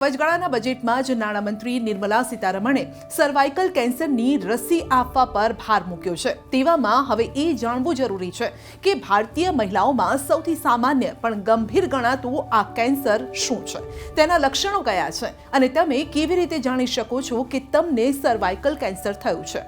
વચગાળાના બજેટમાં જ નાણામંત્રી નિર્મલા સીતારમણે સર્વાઇકલ કેન્સરની રસી આપવા પર ભાર મૂક્યો છે। તેવામાં હવે એ જાણવું જરૂરી છે કે ભારતીય મહિલાઓમાં સૌથી સામાન્ય પણ ગંભીર ગણાતું આ કેન્સર શું છે, તેના લક્ષણો કયા છે અને તમે કેવી રીતે જાણી શકો છો કે તમને સર્વાઇકલ કેન્સર થયું છે।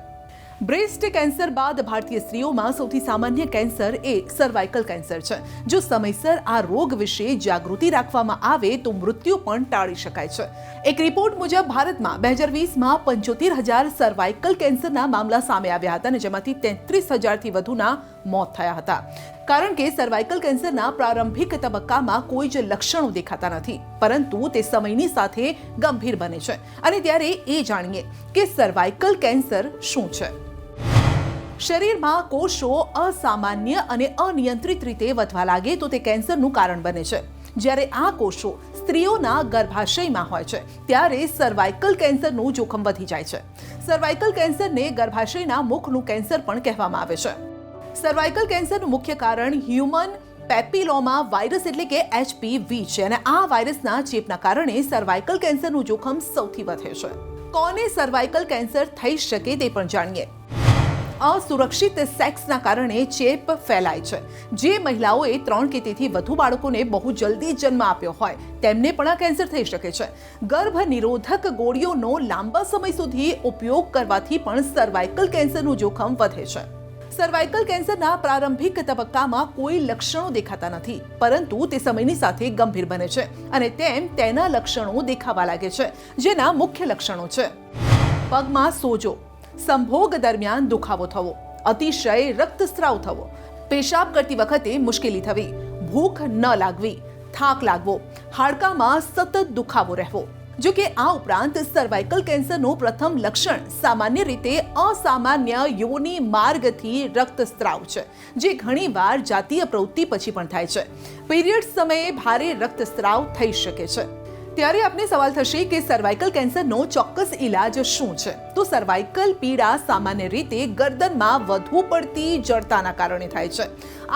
બ્રેસ્ટ કેન્સર બાદ ભારતીય સ્ત્રીઓમાં સૌથી સામાન્ય કેન્સર એ સર્વાઇકલ કેન્સર છે। જો સમયસર આ રોગ વિશે જાગૃતિ રાખવામાં આવે તો મૃત્યુ પણ ટાળી શકાય છે। એક રિપોર્ટ મુજબ ભારતમાં 2020માં 75,000 સર્વાઇકલ કેન્સરના મામલા સામે આવ્યા હતા અને જેમાંથી 33,000થી વધુના મોત થયા હતા। કારણ કે સર્વાઇકલ કેન્સરના પ્રારંભિક તબક્કામાં કોઈ જ લક્ષણો દેખાતા નથી, પરંતુ તે સમયની સાથે ગંભીર બને છે। અને ત્યારે એ જાણીએ કે સર્વાઇકલ કેન્સર શું છે। શરીરમાં કોષો અસામાન્ય અને અનિયંત્રિત રીતે વધવા લાગે તો તે કેન્સરનું કારણ બને છે। જ્યારે આ કોષો સ્ત્રીઓના ગર્ભાશયમાં હોય છે ત્યારે સર્વાઇકલ કેન્સરનું જોખમ વધી જાય છે। સર્વાઇકલ કેન્સરને ગર્ભાશયના મુખનું કેન્સર પણ કહેવામાં આવે છે। સર્વાઇકલ કેન્સરનું મુખ્ય કારણ હ્યુમન પેપિલોમા વાયરસ એટલે કે HPV છે અને આ વાયરસના ચેપના કારણે સર્વાઇકલ કેન્સરનું જોખમ સૌથી વધે છે। કોને સર્વાઇકલ કેન્સર થઈ શકે તે પણ જાણીએ। અસુરક્ષિત સેક્સના કારણે ચેપ ફેલાય છે। જે મહિલાઓએ 3 કે તેથી વધુ બાળકોને બહુ જલ્દી જન્મ આપ્યો હોય તેમને પણ આ કેન્સર થઈ શકે છે। ગર્ભ નિરોધક ગોળીઓનો લાંબા સમય સુધી ઉપયોગ કરવાથી પણ સર્વાઇકલ કેન્સરનું જોખમ વધે છે। સર્વાઇકલ કેન્સરના પ્રારંભિક તબક્કામાં કોઈ લક્ષણો દેખાતા નથી, પરંતુ તે સમયની સાથે ગંભીર બને છે અને તેના લક્ષણો દેખાવા લાગે છે। જેના મુખ્ય લક્ષણો છે: પગમાં સોજો, સંભોગ દરમિયાન દુખાવો થવો, અતિશય રક્તસ્રાવ થવો, પેશાબ કરતી વખતે મુશ્કેલી થવી, ભૂખ ન લાગવી, થાક લાગવો, હાડકામાં સતત દુખાવો રહેવો। જો કે આ ઉપરાંત સર્વાઇકલ કેન્સરનું પ્રથમ લક્ષણ સામાન્ય રીતે અસામાન્ય યોનિ માર્ગથી રક્તસ્રાવ છે, જે ઘણીવાર જાતીય પ્રવૃત્તિ પછી પણ થાય છે। પીરિયડ સમયે ભારે રક્તસ્રાવ થઈ શકે છે। ત્યારે આપને સવાલ થશે કે સર્વાઇકલ કેન્સરનો ચોક્કસ ઇલાજ શું છે? તો સર્વાઇકલ પીડા સામાન્ય રીતે ગરદનમાં વધુ પડતી જડતાના કારણે થાય છે।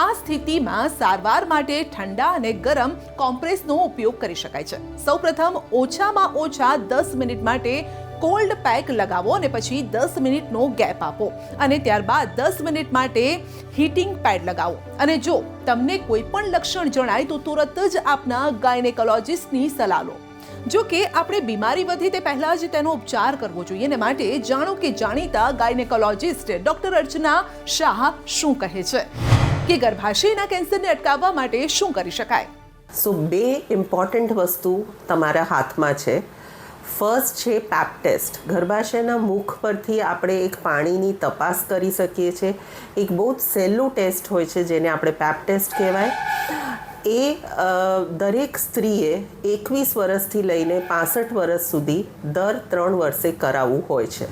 આ સ્થિતિમાં સારવાર માટે ઠંડા અને ગરમ કોમ્પ્રેસનો ઉપયોગ કરી શકાય છે। સૌપ્રથમ ઓછામાં ઓછા 10 મિનિટ માટે કોલ્ડ પેક લગાવો અને પછી 10 મિનિટનો ગેપ આપો અને ત્યારબાદ 10 મિનિટ માટે હીટિંગ પેડ લગાવો। અને જો તમને કોઈ પણ લક્ષણ જણાય તો તુરત જ આપના ગાયનેકોલોજિસ્ટની સલાહ લો। જો કે આપણે બીમારી વધે તે પહેલા જ તેનો ઉપચાર કરવો જોઈએ અને માટે જાણો કે જાણીતા ગાયનેકોલોજિસ્ટ ડોક્ટર અર્ચના શાહ શું કહે છે કે ગર્ભાશયના કેન્સરને અટકાવવા માટે શું કરી શકાય। સો 2 ઇમ્પોર્ટન્ટ વસ્તુ તમારા હાથમાં છે। ફર્સ્ટ છે પેપ ટેસ્ટ। ગર્ભાશયના મુખ પરથી આપણે એક પાણીની તપાસ કરી શકીએ છીએ। એક બહુ જ સહેલું ટેસ્ટ હોય છે જેને આપણે પેપ ટેસ્ટ કહેવાય। એ દરેક સ્ત્રીએ 21 વર્ષથી લઈને 65 વર્ષ સુધી દર 3 વર્ષે કરાવવું હોય છે।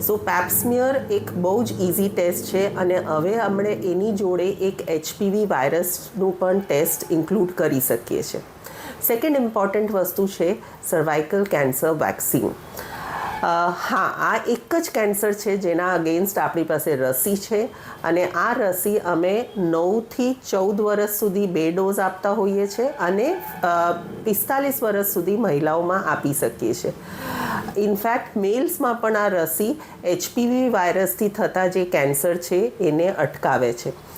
સો પેપ્સમિયર એક બહુ જ ઇઝી ટેસ્ટ છે અને હવે આપણે એની જોડે એક HPV વાયરસનું પણ ટેસ્ટ ઇન્ક્લુડ કરી શકીએ છીએ। સેકન્ડ ઇમ્પોર્ટન્ટ વસ્તુ છે સર્વાઇકલ કેન્સર વેક્સિન। હા, આ એક જ કેન્સર છે જેના અગેન્સ્ટ આપણી પાસે રસી છે અને આ રસી અમે 9થી 14 વર્ષ સુધી 2 ડોઝ આપતા હોઈએ છીએ અને 45 વર્ષ સુધી મહિલાઓમાં આપી શકીએ છીએ। ઇનફેક્ટ મેલ્સમાં પણ આ રસી HPV વાયરસથી થતા જે કેન્સર છે એને અટકાવે છે।